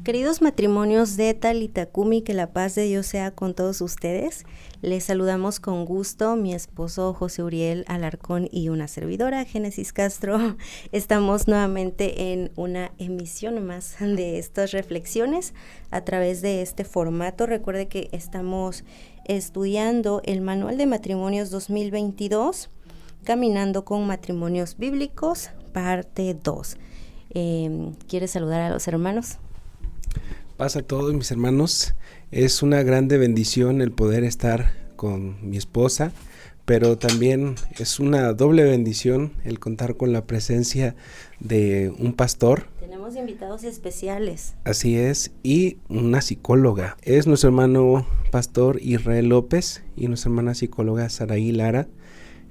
Queridos matrimonios de Talitha Kumi, que la paz de Dios sea con todos ustedes. Les saludamos con gusto, mi esposo José Uriel Alarcón y una servidora, Génesis Castro. Estamos nuevamente en una emisión más de estas reflexiones a través de este formato. Recuerde que estamos estudiando el Manual de Matrimonios 2022, Caminando con Matrimonios Bíblicos, parte 2. ¿Quieres saludar a los hermanos? Paz a todos mis hermanos, es una grande bendición el poder estar con mi esposa, pero también es una doble bendición el contar con la presencia de un pastor. Tenemos invitados especiales. Así es, y una psicóloga. Es nuestro hermano pastor Israel López y nuestra hermana psicóloga Saraí Lara.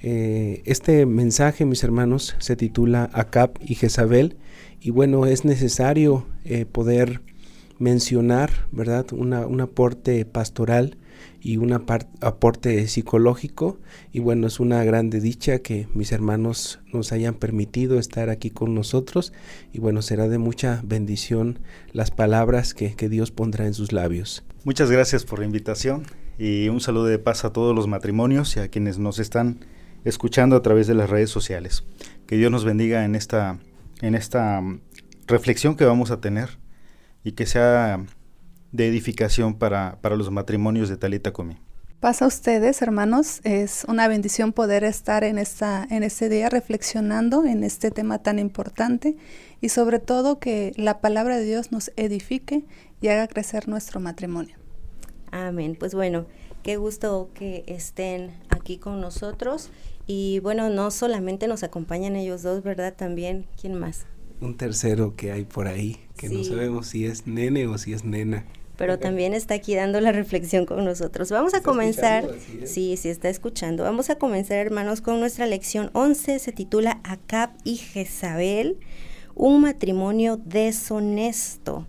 Este mensaje, mis hermanos, se titula Acab y Jezabel, y bueno, es necesario poder mencionar, ¿verdad?, un aporte pastoral y un aporte psicológico, y bueno, es una grande dicha que mis hermanos nos hayan permitido estar aquí con nosotros, y bueno, será de mucha bendición las palabras que Dios pondrá en sus labios. Muchas gracias por la invitación y un saludo de paz a todos los matrimonios y a quienes nos están escuchando a través de las redes sociales. Que Dios nos bendiga en esta reflexión que vamos a tener y que sea de edificación para los matrimonios de Talitha Kumi. Paz a ustedes, hermanos. Es una bendición poder estar en este día reflexionando en este tema tan importante y sobre todo que la palabra de Dios nos edifique y haga crecer nuestro matrimonio. Amén. Pues bueno, qué gusto que estén aquí con nosotros y bueno, no solamente nos acompañan ellos dos, ¿verdad? También, ¿quién más? Un tercero que hay por ahí, que sí, no sabemos si es nene o si es nena. Pero también está aquí dando la reflexión con nosotros. Vamos a comenzar, sí, está escuchando. Vamos a comenzar, hermanos, con nuestra lección 11, se titula Acab y Jezabel, un matrimonio deshonesto.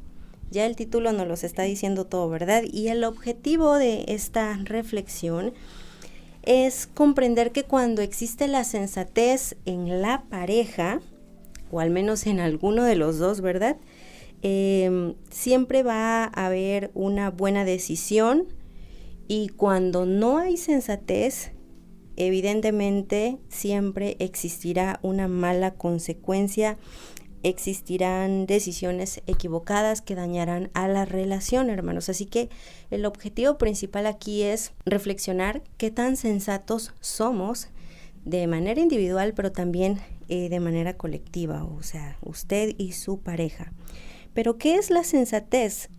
Ya el título nos los está diciendo todo, ¿verdad? Y el objetivo de esta reflexión es comprender que cuando existe la sensatez en la pareja, o al menos en alguno de los dos, ¿verdad? Siempre va a haber una buena decisión, y cuando no hay sensatez, evidentemente siempre existirá una mala consecuencia, existirán decisiones equivocadas que dañarán a la relación, hermanos. Así que el objetivo principal aquí es reflexionar qué tan sensatos somos de manera individual, pero también de manera colectiva, o sea, usted y su pareja. Pero ¿qué es la sensatez?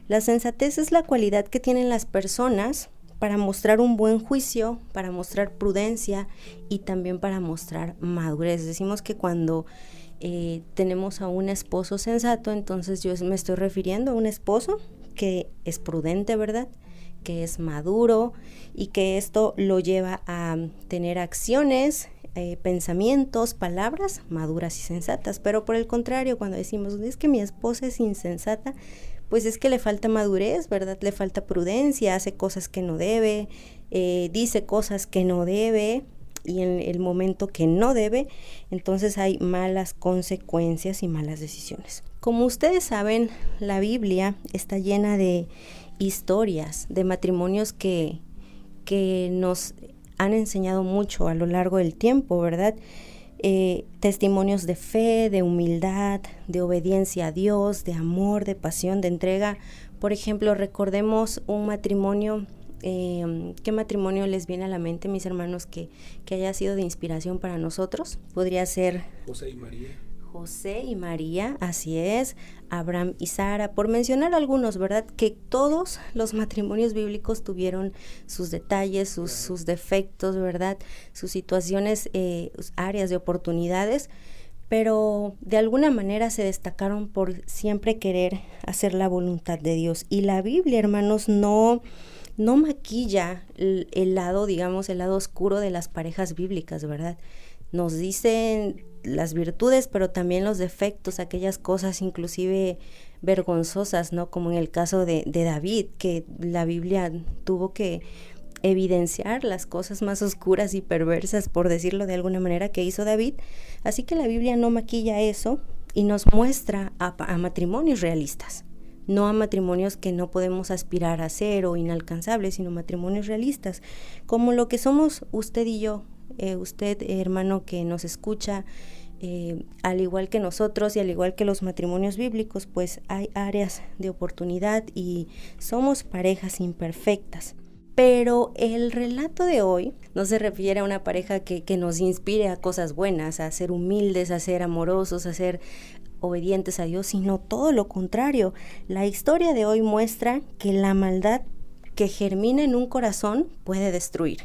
La sensatez es la cualidad que tienen las personas para mostrar un buen juicio, para mostrar prudencia y también para mostrar madurez. Decimos que cuando tenemos a un esposo sensato, entonces yo me estoy refiriendo a un esposo que es prudente, ¿verdad?, que es maduro y que esto lo lleva a tener acciones, pensamientos, palabras maduras y sensatas. Pero por el contrario, cuando decimos es que mi esposa es insensata, pues es que le falta madurez, ¿verdad? Le falta prudencia, hace cosas que no debe, dice cosas que no debe, y en el momento que no debe, entonces hay malas consecuencias y malas decisiones. Como ustedes saben, la Biblia está llena de historias de matrimonios que nos han enseñado mucho a lo largo del tiempo, ¿verdad? Testimonios de fe, de humildad, de obediencia a Dios, de amor, de pasión, de entrega. Por ejemplo, recordemos un matrimonio. ¿Qué matrimonio les viene a la mente, mis hermanos, que haya sido de inspiración para nosotros? Podría ser José y María. José y María, así es, Abraham y Sara, por mencionar algunos, ¿verdad? Que todos los matrimonios bíblicos tuvieron sus detalles, sus defectos, ¿verdad? Sus situaciones, áreas de oportunidades, pero de alguna manera se destacaron por siempre querer hacer la voluntad de Dios. Y la Biblia, hermanos, no maquilla el lado, digamos, el lado oscuro de las parejas bíblicas, ¿verdad? Nos dicen las virtudes, pero también los defectos, aquellas cosas inclusive vergonzosas, ¿no? Como en el caso de David, que la Biblia tuvo que evidenciar las cosas más oscuras y perversas, por decirlo de alguna manera, que hizo David. Así que la Biblia no maquilla eso y nos muestra a matrimonios realistas. no a matrimonios que no podemos aspirar a ser o inalcanzables, sino matrimonios realistas, como lo que somos usted y yo, usted, hermano que nos escucha, al igual que nosotros y al igual que los matrimonios bíblicos, pues hay áreas de oportunidad y somos parejas imperfectas. Pero el relato de hoy no se refiere a una pareja que nos inspire a cosas buenas, a ser humildes, a ser amorosos, a ser obedientes a Dios, sino todo lo contrario. La historia de hoy muestra que la maldad que germina en un corazón puede destruir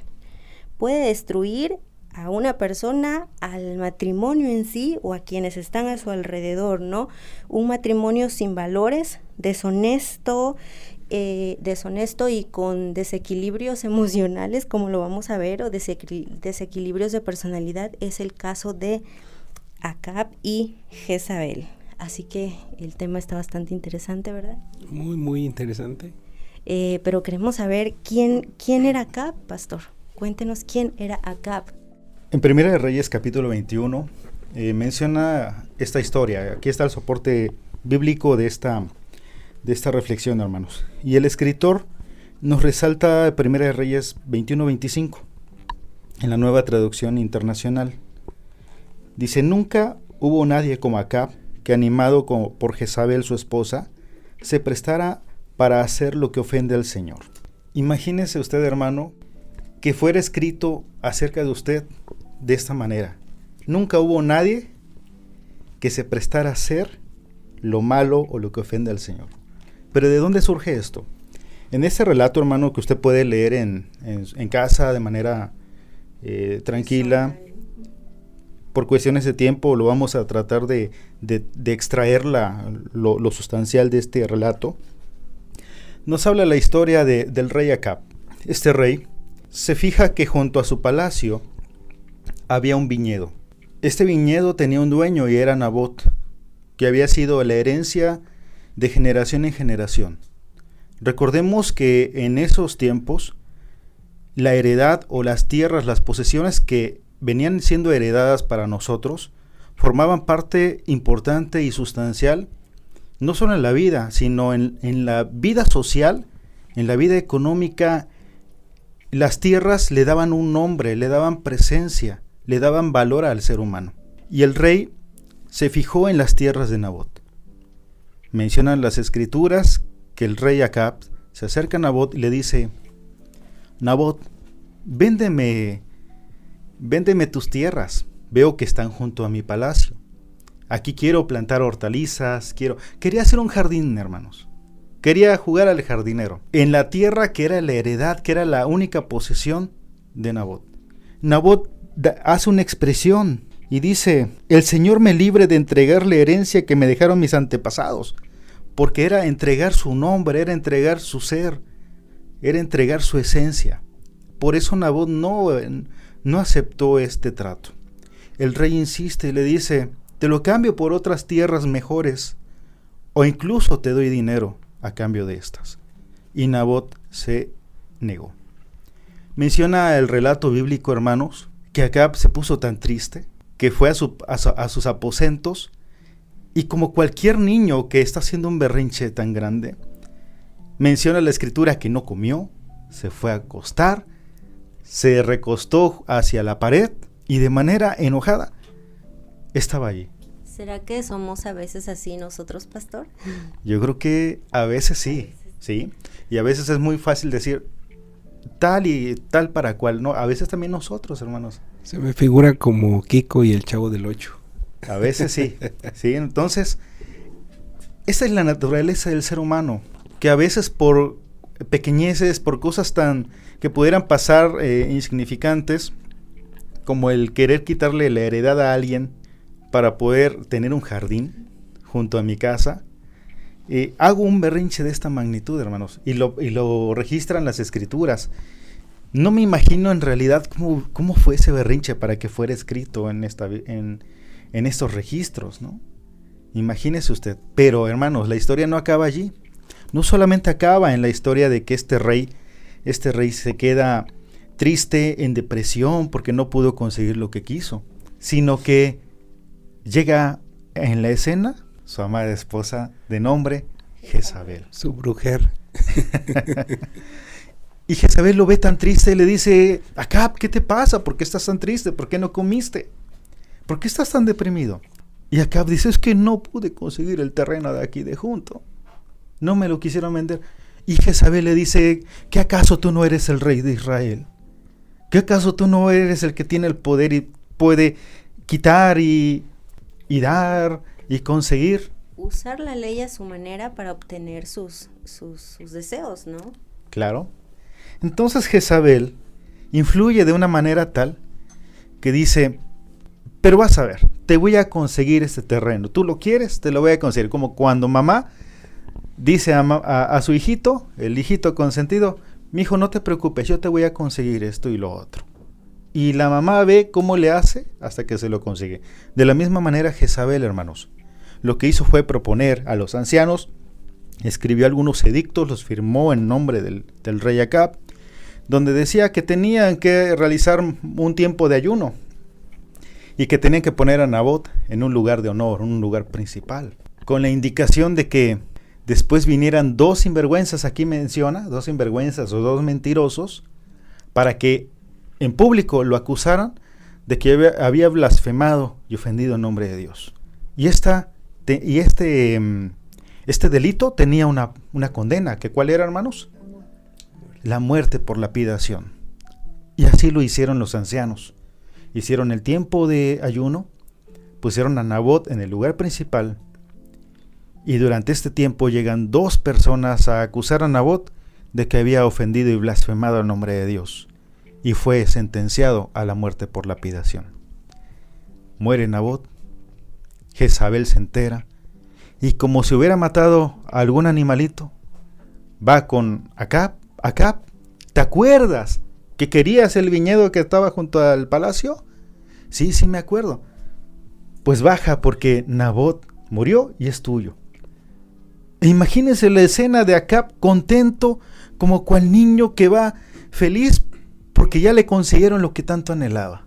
a una persona, al matrimonio en sí o a quienes están a su alrededor, ¿no? Un matrimonio sin valores, deshonesto y con desequilibrios emocionales, como lo vamos a ver, o desequilibrios de personalidad, es el caso de Acab y Jezabel. Así que el tema está bastante interesante, ¿verdad? Muy, muy interesante. Pero queremos saber quién era Acab, pastor. Cuéntenos quién era Acab. En Primera de Reyes, capítulo 21, menciona esta historia. Aquí está el soporte bíblico de esta reflexión, hermanos. Y el escritor nos resalta Primera de Reyes 21-25, en la Nueva Traducción Internacional. Dice: nunca hubo nadie como Acab, que animado por Jezabel su esposa, se prestara para hacer lo que ofende al Señor. Imagínese usted, hermano, que fuera escrito acerca de usted de esta manera: nunca hubo nadie que se prestara a hacer lo malo o lo que ofende al Señor. Pero ¿de dónde surge esto? En este relato, hermano, que usted puede leer en casa de manera tranquila, por cuestiones de tiempo lo vamos a tratar de extraer lo sustancial de este relato. Nos habla la historia del rey Acab. Este rey se fija que junto a su palacio había un viñedo. Este viñedo tenía un dueño y era Nabot, que había sido la herencia de generación en generación. Recordemos que en esos tiempos la heredad o las tierras, las posesiones que venían siendo heredadas para nosotros, formaban parte importante y sustancial, no solo en la vida, sino en la vida social, en la vida económica. Las tierras le daban un nombre, le daban presencia, le daban valor al ser humano. Y el rey se fijó en las tierras de Nabot. Mencionan las escrituras que el rey Acab se acerca a Nabot y le dice: Nabot, véndeme tus tierras, veo que están junto a mi palacio. Aquí quiero plantar hortalizas, quería hacer un jardín, hermanos. Quería jugar al jardinero en la tierra que era la heredad, que era la única posesión de Nabot. Nabot hace una expresión y dice: el Señor me libre de entregar la herencia que me dejaron mis antepasados, porque era entregar su nombre, era entregar su ser, era entregar su esencia. Por eso Nabot no aceptó este trato. El rey insiste y le dice: te lo cambio por otras tierras mejores, o incluso te doy dinero a cambio de estas. Y Nabot se negó. Menciona el relato bíblico, hermanos, que Acab se puso tan triste que fue a sus aposentos, y como cualquier niño que está haciendo un berrinche tan grande, menciona la escritura que no comió, se fue a acostar, se recostó hacia la pared y de manera enojada estaba allí. ¿Será que somos a veces así nosotros, pastor? Yo creo que a veces sí, ¿sí? Y a veces es muy fácil decir tal y tal para cual, ¿no? A veces también nosotros, hermanos. Se me figura como Kiko y el Chavo del Ocho. A veces sí, sí. Entonces, esa es la naturaleza del ser humano, que a veces por pequeñeces, por cosas que pudieran pasar insignificantes, como el querer quitarle la heredad a alguien para poder tener un jardín junto a mi casa, hago un berrinche de esta magnitud, hermanos, y lo registran las escrituras. No me imagino en realidad cómo fue ese berrinche para que fuera escrito en estos registros, ¿no? Imagínese usted. Pero, hermanos, la historia no acaba allí. No solamente acaba en la historia de que este rey se queda triste, en depresión, porque no pudo conseguir lo que quiso, sino que llega en la escena su amada esposa de nombre Jezabel. Su brujer. Y Jezabel lo ve tan triste y le dice, Acab, ¿qué te pasa? ¿Por qué estás tan triste? ¿Por qué no comiste? ¿Por qué estás tan deprimido? Y Acab dice, es que no pude conseguir el terreno de aquí de junto. No me lo quisieron vender. Y Jezabel le dice, ¿qué acaso tú no eres el rey de Israel? ¿Qué acaso tú no eres el que tiene el poder y puede quitar y dar y conseguir? Usar la ley a su manera para obtener sus deseos, ¿no? Claro. Entonces Jezabel influye de una manera tal que dice, pero vas a ver, te voy a conseguir este terreno. ¿Tú lo quieres? Te lo voy a conseguir. Como cuando mamá dice a su hijito, el hijito consentido, mi hijo, no te preocupes, yo te voy a conseguir esto y lo otro. Y la mamá ve cómo le hace hasta que se lo consigue. De la misma manera Jezabel, hermanos, lo que hizo fue proponer a los ancianos, escribió algunos edictos, los firmó en nombre del rey Acab, donde decía que tenían que realizar un tiempo de ayuno y que tenían que poner a Nabot en un lugar de honor, un lugar principal, con la indicación de que después vinieran 2 sinvergüenzas, aquí menciona, 2 sinvergüenzas o 2 mentirosos, para que en público lo acusaran de que había blasfemado y ofendido el nombre de Dios. Y este delito tenía una condena, que ¿cuál era, hermanos? La muerte por lapidación. Y así lo hicieron los ancianos. Hicieron el tiempo de ayuno, pusieron a Nabot en el lugar principal, y durante este tiempo llegan 2 personas a acusar a Nabot de que había ofendido y blasfemado el nombre de Dios, y fue sentenciado a la muerte por lapidación. Muere Nabot, Jezabel se entera, y como si hubiera matado a algún animalito, va con Acab, ¿te acuerdas que querías el viñedo que estaba junto al palacio? Sí, me acuerdo. Pues baja porque Nabot murió y es tuyo. E imagínense la escena de Acab contento como cual niño que va feliz porque ya le consiguieron lo que tanto anhelaba.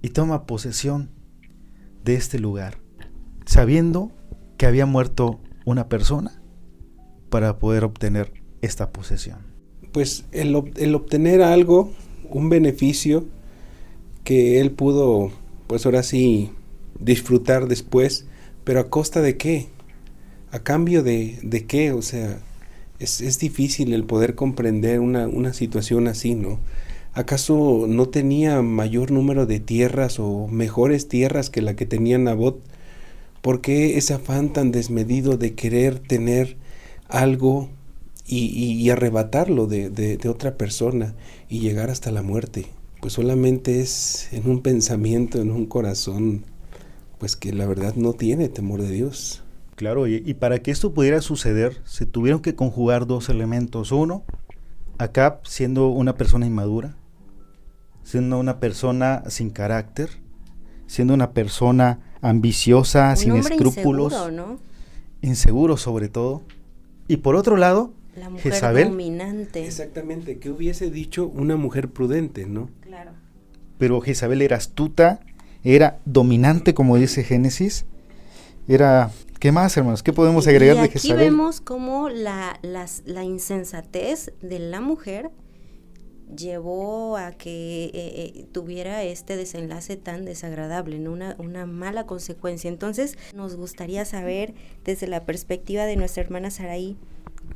Y toma posesión de este lugar, sabiendo que había muerto una persona para poder obtener esta posesión. Pues el obtener algo, un beneficio que él pudo, pues ahora sí, disfrutar después, pero ¿a costa de qué? ¿A cambio de qué? O sea, es difícil el poder comprender una situación así, ¿no? ¿Acaso no tenía mayor número de tierras o mejores tierras que la que tenía Nabot? ¿Por qué ese afán tan desmedido de querer tener algo y arrebatarlo de otra persona y llegar hasta la muerte? Pues solamente es en un pensamiento, en un corazón, pues que la verdad no tiene temor de Dios. Claro, y para que esto pudiera suceder, se tuvieron que conjugar 2 elementos. Uno, Acab siendo una persona inmadura, siendo una persona sin carácter, siendo una persona ambiciosa, sin escrúpulos, inseguro, ¿no? Inseguro sobre todo. Y por otro lado, la mujer Jezabel, dominante. Exactamente, ¿qué hubiese dicho una mujer prudente, no? Claro. Pero Jezabel era astuta, era dominante, como dice Génesis. Era, ¿qué más, hermanos? ¿Qué podemos agregar de Jezabel? Aquí vemos cómo la insensatez de la mujer llevó a que tuviera este desenlace tan desagradable, ¿no? Una mala consecuencia. Entonces, nos gustaría saber, desde la perspectiva de nuestra hermana Saraí,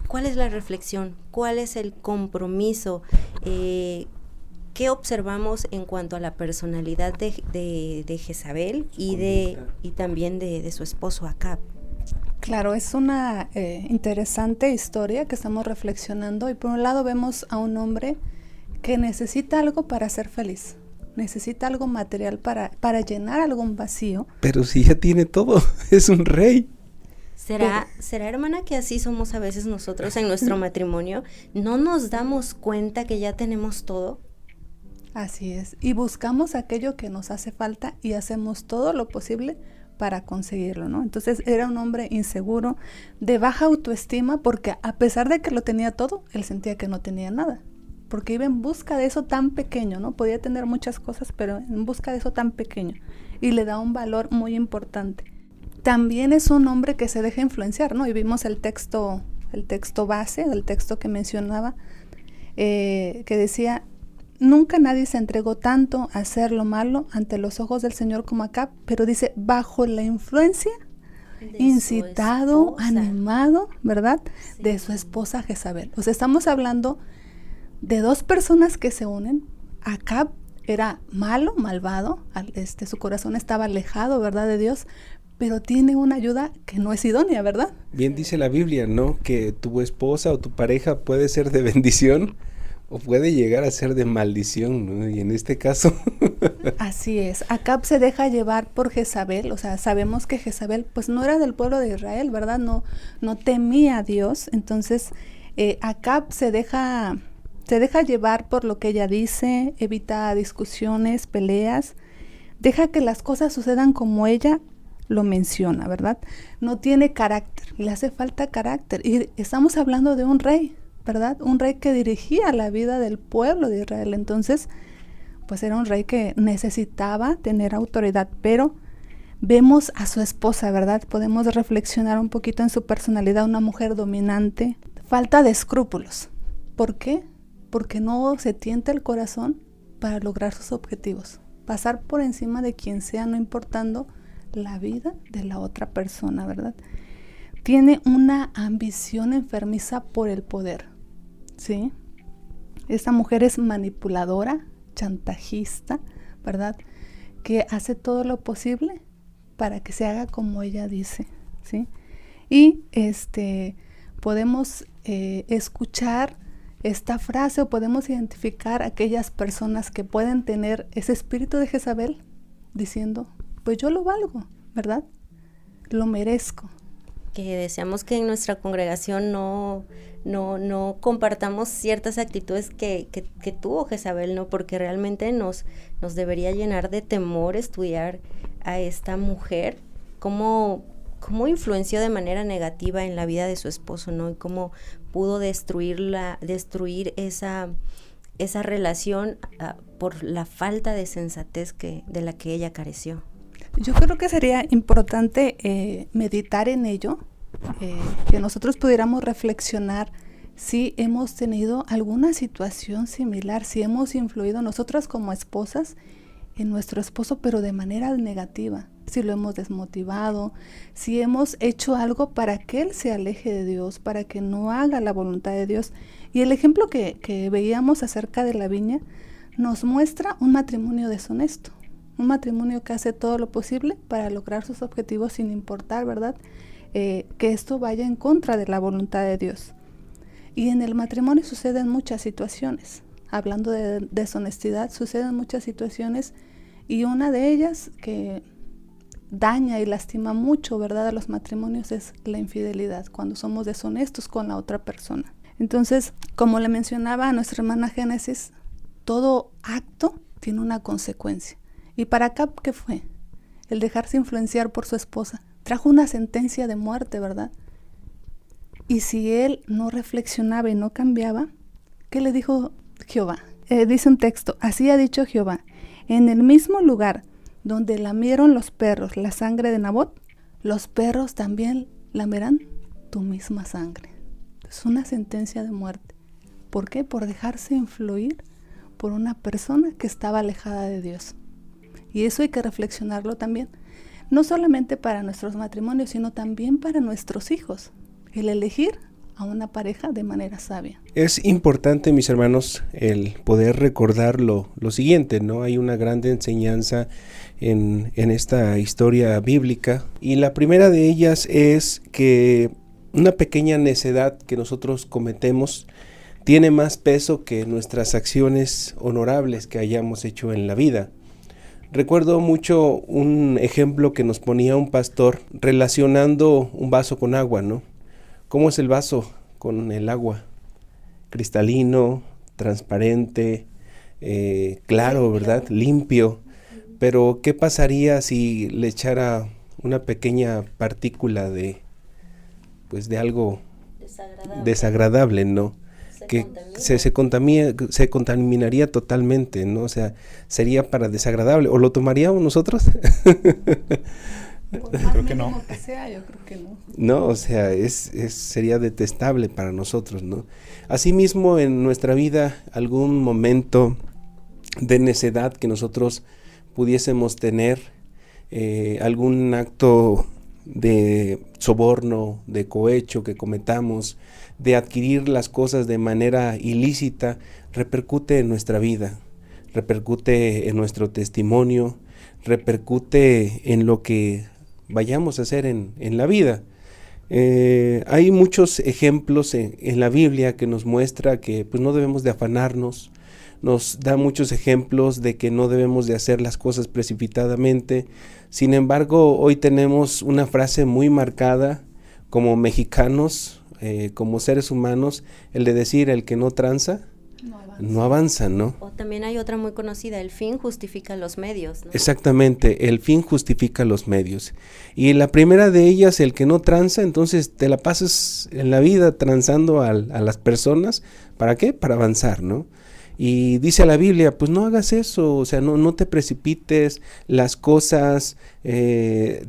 ¿cuál es la reflexión? ¿Cuál es el compromiso? ¿Qué observamos en cuanto a la personalidad de Jezabel y también de su esposo Acab? Claro, es una interesante historia que estamos reflexionando, y por un lado vemos a un hombre que necesita algo para ser feliz, necesita algo material para llenar algún vacío. Pero si ya tiene todo, es un rey. ¿Será, hermana, que así somos a veces nosotros en nuestro matrimonio? ¿No nos damos cuenta que ya tenemos todo? Así es, y buscamos aquello que nos hace falta y hacemos todo lo posible para conseguirlo, ¿no? Entonces era un hombre inseguro, de baja autoestima, porque a pesar de que lo tenía todo, él sentía que no tenía nada, porque iba en busca de eso tan pequeño, ¿no? Podía tener muchas cosas, pero en busca de eso tan pequeño, y le da un valor muy importante. también es un hombre que se deja influenciar, ¿no? Y vimos el texto base, el texto que mencionaba, que decía, nunca nadie se entregó tanto a hacer lo malo ante los ojos del Señor como Acab, pero dice, bajo la influencia, incitado, animado, ¿verdad? Sí. De su esposa Jezabel. O sea, estamos hablando de dos personas que se unen. Acab era malo, malvado, su corazón estaba alejado, ¿verdad?, de Dios, pero tiene una ayuda que no es idónea, ¿verdad? Bien dice la Biblia, ¿no? Que tu esposa o tu pareja puede ser de bendición o puede llegar a ser de maldición, ¿no? Y en este caso... Así es. Acab se deja llevar por Jezabel, o sea, sabemos que Jezabel pues no era del pueblo de Israel, ¿verdad? No temía a Dios, entonces Acab se deja llevar por lo que ella dice, evita discusiones, peleas, deja que las cosas sucedan como ella lo menciona, ¿verdad? No tiene carácter, le hace falta carácter, y estamos hablando de un rey, ¿verdad? Un rey que dirigía la vida del pueblo de Israel, entonces, pues era un rey que necesitaba tener autoridad, pero vemos a su esposa, ¿verdad? Podemos reflexionar un poquito en su personalidad, una mujer dominante, falta de escrúpulos. ¿Por qué? Porque no se tienta el corazón para lograr sus objetivos, pasar por encima de quien sea, no importando la vida de la otra persona, ¿verdad? Tiene una ambición enfermiza por el poder, ¿sí? Esta mujer es manipuladora, chantajista, ¿verdad? Que hace todo lo posible para que se haga como ella dice, ¿sí? Y podemos escuchar esta frase o podemos identificar a aquellas personas que pueden tener ese espíritu de Jezabel diciendo, pues yo lo valgo, ¿verdad? Lo merezco. Que deseamos que en nuestra congregación no compartamos ciertas actitudes que tuvo Jezabel, ¿no? Porque realmente nos debería llenar de temor estudiar a esta mujer, cómo influenció de manera negativa en la vida de su esposo, ¿no? Y cómo pudo destruir esa relación por la falta de sensatez de la que ella careció. Yo creo que sería importante meditar en ello, que nosotros pudiéramos reflexionar si hemos tenido alguna situación similar, si hemos influido nosotras como esposas en nuestro esposo, pero de manera negativa, si lo hemos desmotivado, si hemos hecho algo para que él se aleje de Dios, para que no haga la voluntad de Dios. Y el ejemplo que veíamos acerca de la viña nos muestra un matrimonio deshonesto, un matrimonio que hace todo lo posible para lograr sus objetivos sin importar, ¿verdad?, que esto vaya en contra de la voluntad de Dios. Y en el matrimonio suceden muchas situaciones. Hablando de deshonestidad, suceden muchas situaciones y una de ellas que daña y lastima mucho, ¿verdad?, a los matrimonios es la infidelidad, cuando somos deshonestos con la otra persona. Entonces, como le mencionaba a nuestra hermana Génesis, todo acto tiene una consecuencia. Y para Acab, ¿qué fue? El dejarse influenciar por su esposa. Trajo una sentencia de muerte, ¿verdad? Y si él no reflexionaba y no cambiaba, ¿qué le dijo Jehová? Dice un texto, así ha dicho Jehová, en el mismo lugar donde lamieron los perros la sangre de Nabot, los perros también lamerán tu misma sangre. Es una sentencia de muerte. ¿Por qué? Por dejarse influir por una persona que estaba alejada de Dios. Y eso hay que reflexionarlo también, no solamente para nuestros matrimonios, sino también para nuestros hijos, el elegir a una pareja de manera sabia. Es importante, mis hermanos, el poder recordar lo siguiente, ¿no? Hay una grande enseñanza en esta historia bíblica, y la primera de ellas es que una pequeña necedad que nosotros cometemos tiene más peso que nuestras acciones honorables que hayamos hecho en la vida. Recuerdo mucho un ejemplo que nos ponía un pastor relacionando un vaso con agua, ¿no? ¿Cómo es el vaso con el agua? Cristalino, transparente, claro, ¿verdad? Limpio. Pero ¿qué pasaría si le echara una pequeña partícula de algo desagradable, ¿no? Que se contaminaría totalmente, ¿no? O sea, sería para desagradable. ¿O lo tomaríamos nosotros? Creo que no. Que sea, yo creo que no. No, o sea, sería detestable para nosotros, ¿no? Asimismo, en nuestra vida, algún momento de necedad que nosotros pudiésemos tener, algún acto de soborno, de cohecho que cometamos, de adquirir las cosas de manera ilícita, repercute en nuestra vida, repercute en nuestro testimonio, repercute en lo que vayamos a hacer en la vida. Hay muchos ejemplos en la Biblia que nos muestra que pues no debemos de afanarnos, nos da muchos ejemplos de que no debemos de hacer las cosas precipitadamente. Sin embargo, hoy tenemos una frase muy marcada como mexicanos, como seres humanos, el de decir: el que no tranza, no avanza, ¿no? O también hay otra muy conocida: el fin justifica los medios, ¿no? Exactamente, el fin justifica los medios. Y la primera de ellas, el que no tranza, entonces te la pasas en la vida transando a las personas. ¿Para qué? Para avanzar, ¿no? Y dice la Biblia, pues no hagas eso, o sea, no te precipites, las cosas,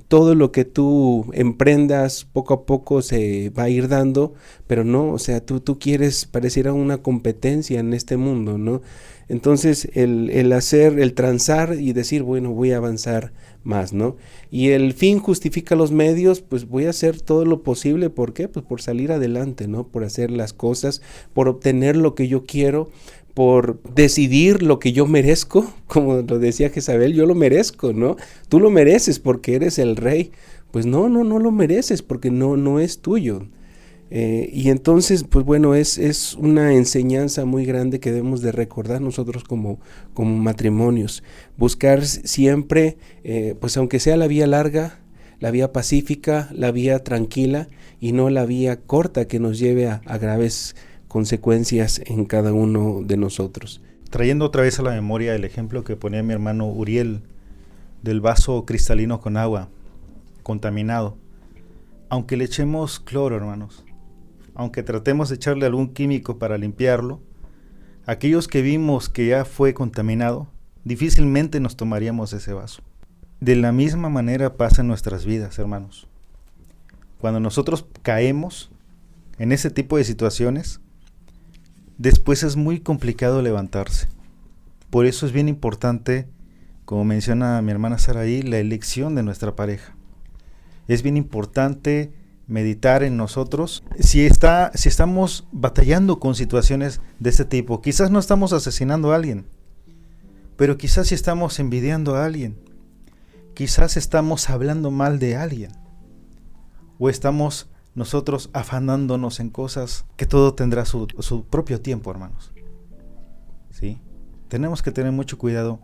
todo lo que tú emprendas poco a poco se va a ir dando, pero no, o sea, tú quieres, pareciera una competencia en este mundo, ¿no? Entonces el hacer, el transar y decir, bueno, voy a avanzar más, ¿no? Y el fin justifica los medios, pues voy a hacer todo lo posible, ¿por qué? Pues por salir adelante, ¿no? Por hacer las cosas, por obtener lo que yo quiero, por decidir lo que yo merezco, como lo decía Jezabel, yo lo merezco, ¿no? Tú lo mereces porque eres el rey. Pues no lo mereces porque no es tuyo. Y entonces, pues bueno, es una enseñanza muy grande que debemos de recordar nosotros como matrimonios. Buscar siempre, pues aunque sea la vía larga, la vía pacífica, la vía tranquila y no la vía corta que nos lleve a graves consecuencias en cada uno de nosotros. Trayendo otra vez a la memoria el ejemplo que ponía mi hermano Uriel del vaso cristalino con agua contaminado, aunque le echemos cloro, hermanos, aunque tratemos de echarle algún químico para limpiarlo, aquellos que vimos que ya fue contaminado, difícilmente nos tomaríamos ese vaso. De la misma manera pasa en nuestras vidas, hermanos. Cuando nosotros caemos en ese tipo de situaciones, después es muy complicado levantarse. Por eso es bien importante, como menciona mi hermana Saraí, la elección de nuestra pareja. Es bien importante meditar en nosotros. Si estamos batallando con situaciones de este tipo, quizás no estamos asesinando a alguien, pero quizás sí estamos envidiando a alguien, quizás estamos hablando mal de alguien, o estamos nosotros afanándonos en cosas que todo tendrá su propio tiempo, hermanos. ¿Sí? Tenemos que tener mucho cuidado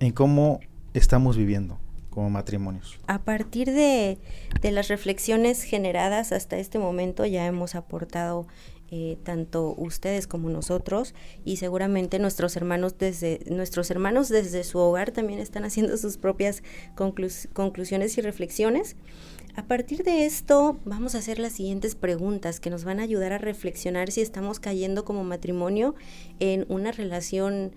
en cómo estamos viviendo como matrimonios. A partir de las reflexiones generadas hasta este momento, ya hemos aportado tanto ustedes como nosotros, y seguramente nuestros hermanos desde su hogar también están haciendo sus propias conclusiones y reflexiones. A partir de esto vamos a hacer las siguientes preguntas que nos van a ayudar a reflexionar si estamos cayendo como matrimonio en una relación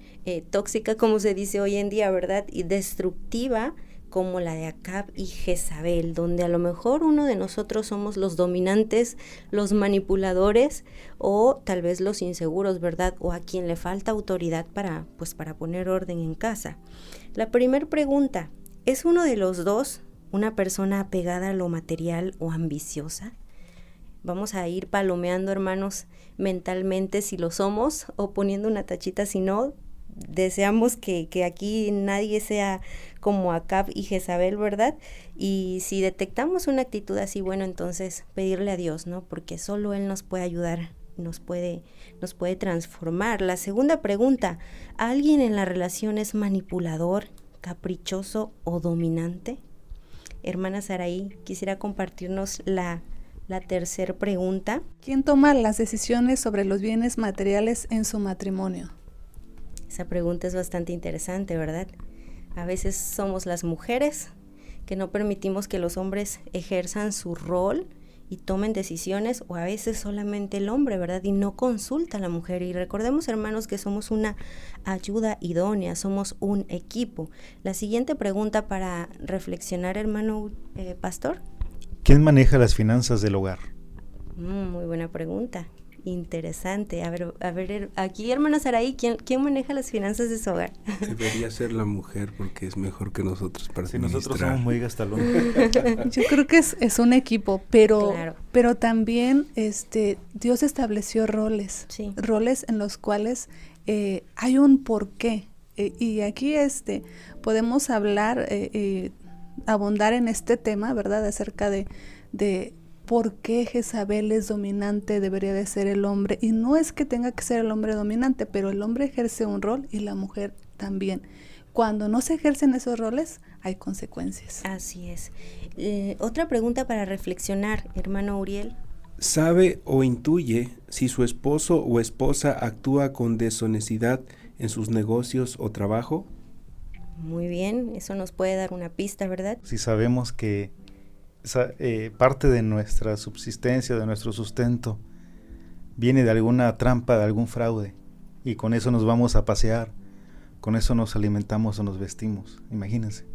tóxica, como se dice hoy en día, ¿verdad? Y destructiva, como la de Acab y Jezabel, donde a lo mejor uno de nosotros somos los dominantes, los manipuladores, o tal vez los inseguros, ¿verdad? O a quien le falta autoridad para poner orden en casa. La primera pregunta: ¿es uno de los dos una persona apegada a lo material o ambiciosa? Vamos a ir palomeando, hermanos, mentalmente si lo somos, o poniendo una tachita si no. Deseamos que aquí nadie sea como Acab y Jezabel, ¿verdad? Y si detectamos una actitud así, bueno, entonces pedirle a Dios, ¿no? Porque solo Él nos puede ayudar, nos puede transformar. La segunda pregunta: ¿alguien en la relación es manipulador, caprichoso o dominante? Hermana Saraí, quisiera compartirnos la tercera pregunta. ¿Quién toma las decisiones sobre los bienes materiales en su matrimonio? Esa pregunta es bastante interesante, ¿verdad? A veces somos las mujeres que no permitimos que los hombres ejerzan su rol y tomen decisiones, o a veces solamente el hombre, ¿verdad? Y no consulta a la mujer. Y recordemos, hermanos, que somos una ayuda idónea, somos un equipo. La siguiente pregunta para reflexionar, hermano pastor. ¿Quién maneja las finanzas del hogar? Muy buena pregunta. Interesante. A ver, aquí, hermana Saraí, ¿quién maneja las finanzas de su hogar? Debería ser la mujer, porque es mejor que nosotros para administrar. Nosotros somos muy gastalones. Yo creo que es un equipo, pero, claro. Pero también Dios estableció roles, sí. Roles en los cuales hay un porqué. Y aquí podemos hablar, abundar en este tema, ¿verdad? Acerca de por qué Jezabel es dominante, debería de ser el hombre. Y no es que tenga que ser el hombre dominante, pero el hombre ejerce un rol y la mujer también. Cuando no se ejercen esos roles, hay consecuencias. Así es. Otra pregunta para reflexionar, hermano Uriel. ¿Sabe o intuye si su esposo o esposa actúa con deshonestidad en sus negocios o trabajo? Muy bien, eso nos puede dar una pista, ¿verdad? Si sabemos que parte de nuestra subsistencia, de nuestro sustento, viene de alguna trampa, de algún fraude, y con eso nos vamos a pasear, con eso nos alimentamos o nos vestimos, imagínense.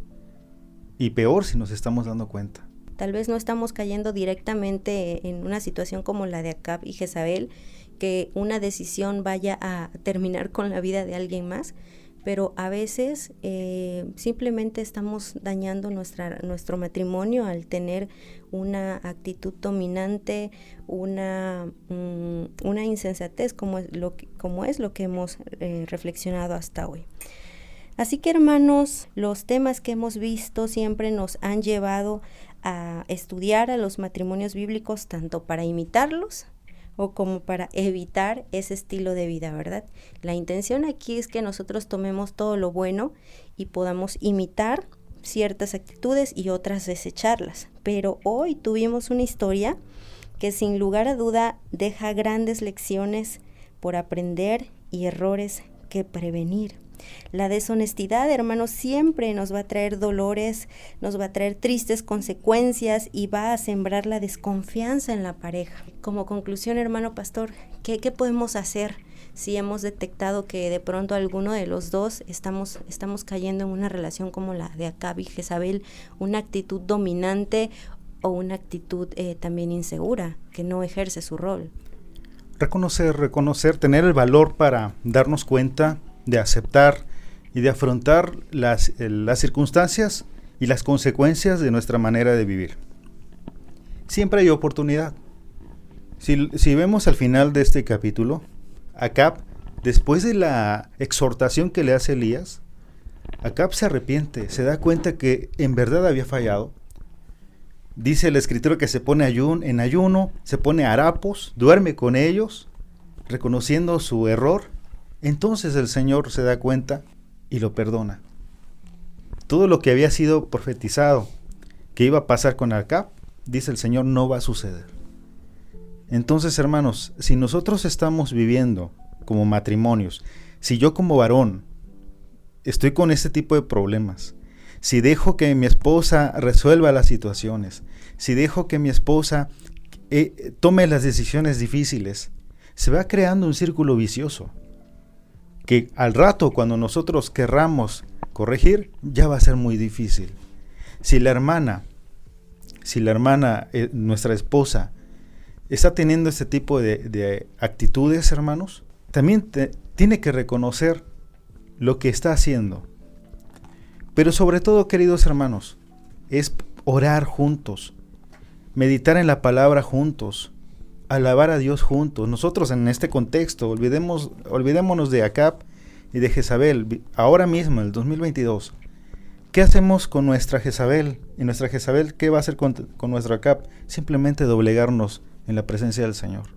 Y peor si nos estamos dando cuenta. Tal vez no estamos cayendo directamente en una situación como la de Acab y Jezabel, que una decisión vaya a terminar con la vida de alguien más, pero a veces simplemente estamos dañando nuestro matrimonio al tener una actitud dominante, una insensatez como es lo que hemos reflexionado hasta hoy. Así que, hermanos, los temas que hemos visto siempre nos han llevado a estudiar a los matrimonios bíblicos, tanto para imitarlos o como para evitar ese estilo de vida, ¿verdad? La intención aquí es que nosotros tomemos todo lo bueno y podamos imitar ciertas actitudes y otras desecharlas. Pero hoy tuvimos una historia que sin lugar a duda deja grandes lecciones por aprender y errores que prevenir. La deshonestidad, hermanos, siempre nos va a traer dolores, nos va a traer tristes consecuencias y va a sembrar la desconfianza en la pareja. Como conclusión, hermano pastor, ¿qué podemos hacer si hemos detectado que de pronto alguno de los dos estamos cayendo en una relación como la de Acab y Jezabel, una actitud dominante o una actitud también insegura, que no ejerce su rol? Reconocer, tener el valor para darnos cuenta, de aceptar y de afrontar las circunstancias y las consecuencias de nuestra manera de vivir. Siempre hay oportunidad. Si vemos al final de este capítulo, Acab, después de la exhortación que le hace Elías, Acab se arrepiente, se da cuenta que en verdad había fallado. Dice el escritor que se pone en ayuno, se pone harapos, duerme con ellos, reconociendo su error. Entonces el Señor se da cuenta y lo perdona. Todo lo que había sido profetizado que iba a pasar con Acab, dice el Señor, no va a suceder. Entonces, hermanos, si nosotros estamos viviendo como matrimonios, si yo como varón estoy con este tipo de problemas, si dejo que mi esposa resuelva las situaciones, si dejo que mi esposa tome las decisiones difíciles, se va creando un círculo vicioso, que al rato, cuando nosotros querramos corregir, ya va a ser muy difícil. Si la hermana, nuestra esposa, está teniendo este tipo de actitudes, hermanos, también tiene que reconocer lo que está haciendo. Pero sobre todo, queridos hermanos, es orar juntos, meditar en la palabra juntos, alabar a Dios juntos. Nosotros en este contexto, olvidémonos de Acab y de Jezabel. Ahora mismo, en el 2022, ¿qué hacemos con nuestra Jezabel? Y nuestra Jezabel, ¿qué va a hacer con nuestro Acab? Simplemente doblegarnos en la presencia del Señor,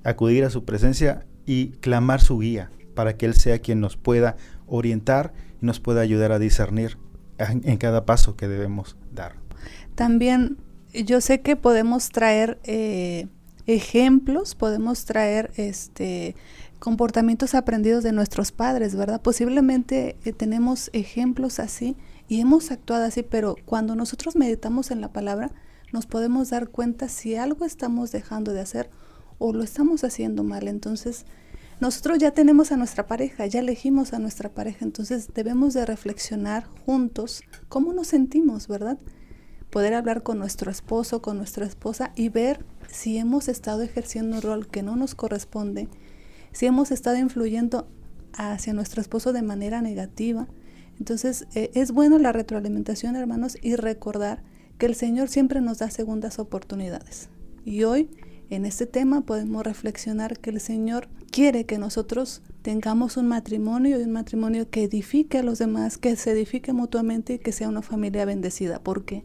acudir a su presencia y clamar su guía, para que Él sea quien nos pueda orientar y nos pueda ayudar a discernir en cada paso que debemos dar. También yo sé que podemos traer ejemplos, podemos traer comportamientos aprendidos de nuestros padres, ¿verdad? Posiblemente tenemos ejemplos así y hemos actuado así, pero cuando nosotros meditamos en la palabra, nos podemos dar cuenta si algo estamos dejando de hacer o lo estamos haciendo mal. Entonces, nosotros ya tenemos a nuestra pareja, ya elegimos a nuestra pareja, entonces debemos de reflexionar juntos cómo nos sentimos, ¿verdad? Poder hablar con nuestro esposo, con nuestra esposa y ver si hemos estado ejerciendo un rol que no nos corresponde, si hemos estado influyendo hacia nuestro esposo de manera negativa. Entonces, es bueno la retroalimentación, hermanos, y recordar que el Señor siempre nos da segundas oportunidades. Y hoy, en este tema, podemos reflexionar que el Señor quiere que nosotros tengamos un matrimonio y un matrimonio que edifique a los demás, que se edifique mutuamente y que sea una familia bendecida. ¿Por qué?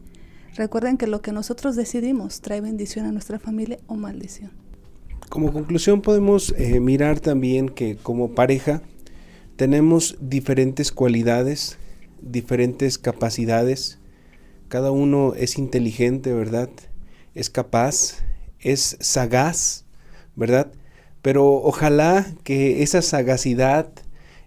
Recuerden que lo que nosotros decidimos trae bendición a nuestra familia o maldición. Como conclusión podemos mirar también que como pareja tenemos diferentes cualidades, diferentes capacidades. Cada uno es inteligente, ¿verdad? Es capaz, es sagaz, ¿verdad? Pero ojalá que esa sagacidad,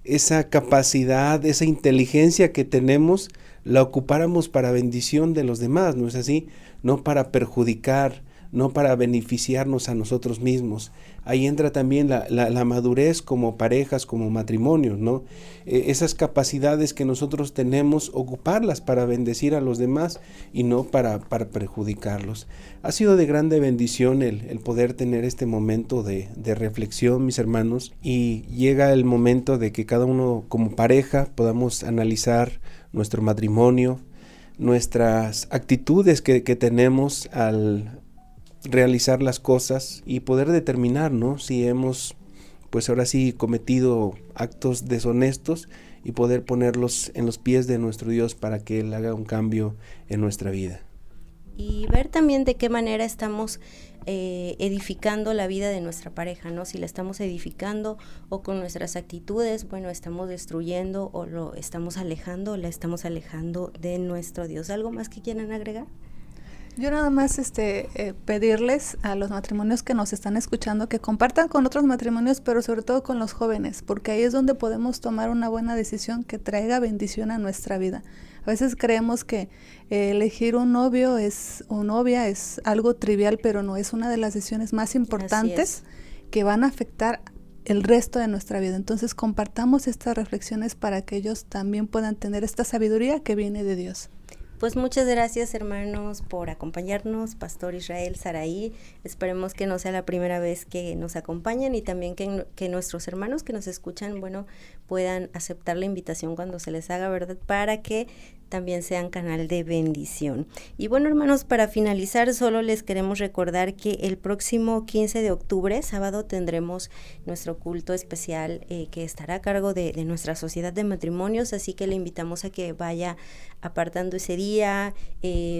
esa capacidad, esa inteligencia que tenemos, la ocupáramos para bendición de los demás, ¿no es así? No para perjudicar, no para beneficiarnos a nosotros mismos. Ahí entra también la madurez como parejas, como matrimonios, ¿no? Esas capacidades que nosotros tenemos, ocuparlas para bendecir a los demás y no para perjudicarlos. Ha sido de grande bendición el poder tener este momento de reflexión, mis hermanos, y llega el momento de que cada uno como pareja podamos analizar nuestro matrimonio, nuestras actitudes que tenemos al realizar las cosas y poder determinar, ¿no? Si hemos, pues ahora sí, cometido actos deshonestos y poder ponerlos en los pies de nuestro Dios para que Él haga un cambio en nuestra vida. Y ver también de qué manera estamos edificando la vida de nuestra pareja, ¿no? Si la estamos edificando o con nuestras actitudes, bueno, estamos destruyendo o lo estamos alejando, la estamos alejando de nuestro Dios. ¿Algo más que quieran agregar? Yo nada más pedirles a los matrimonios que nos están escuchando que compartan con otros matrimonios, pero sobre todo con los jóvenes, porque ahí es donde podemos tomar una buena decisión que traiga bendición a nuestra vida. A veces creemos que elegir un novio o novia es algo trivial, pero no, es una de las decisiones más importantes que van a afectar el resto de nuestra vida. Entonces compartamos estas reflexiones para que ellos también puedan tener esta sabiduría que viene de Dios. Pues muchas gracias, hermanos, por acompañarnos, Pastor Israel, Saraí. Esperemos que no sea la primera vez que nos acompañan y también que nuestros hermanos que nos escuchan, bueno, puedan aceptar la invitación cuando se les haga, ¿verdad? Para que también sean canal de bendición. Y bueno, hermanos, para finalizar, solo les queremos recordar que el próximo 15 de octubre, sábado, tendremos nuestro culto especial que estará a cargo de nuestra sociedad de matrimonios, así que le invitamos a que vaya apartando ese día,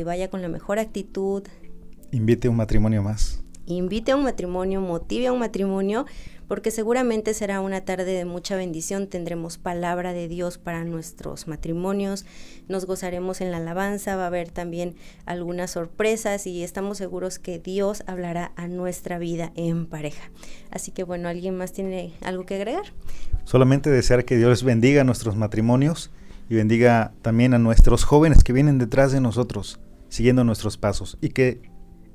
vaya con la mejor actitud. Invite a un matrimonio más. Invite a un matrimonio, motive a un matrimonio, porque seguramente será una tarde de mucha bendición. Tendremos palabra de Dios para nuestros matrimonios, nos gozaremos en la alabanza, va a haber también algunas sorpresas y estamos seguros que Dios hablará a nuestra vida en pareja. Así que bueno, ¿alguien más tiene algo que agregar? Solamente desear que Dios bendiga a nuestros matrimonios y bendiga también a nuestros jóvenes que vienen detrás de nosotros, siguiendo nuestros pasos, y que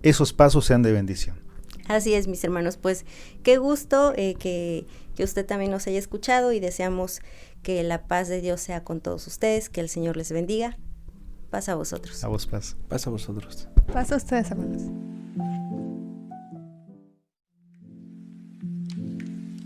esos pasos sean de bendición. Así es, mis hermanos, pues qué gusto que usted también nos haya escuchado y deseamos que la paz de Dios sea con todos ustedes, que el Señor les bendiga. Paz a vosotros. A vos paz. Paz a vosotros. Paz a ustedes, hermanos.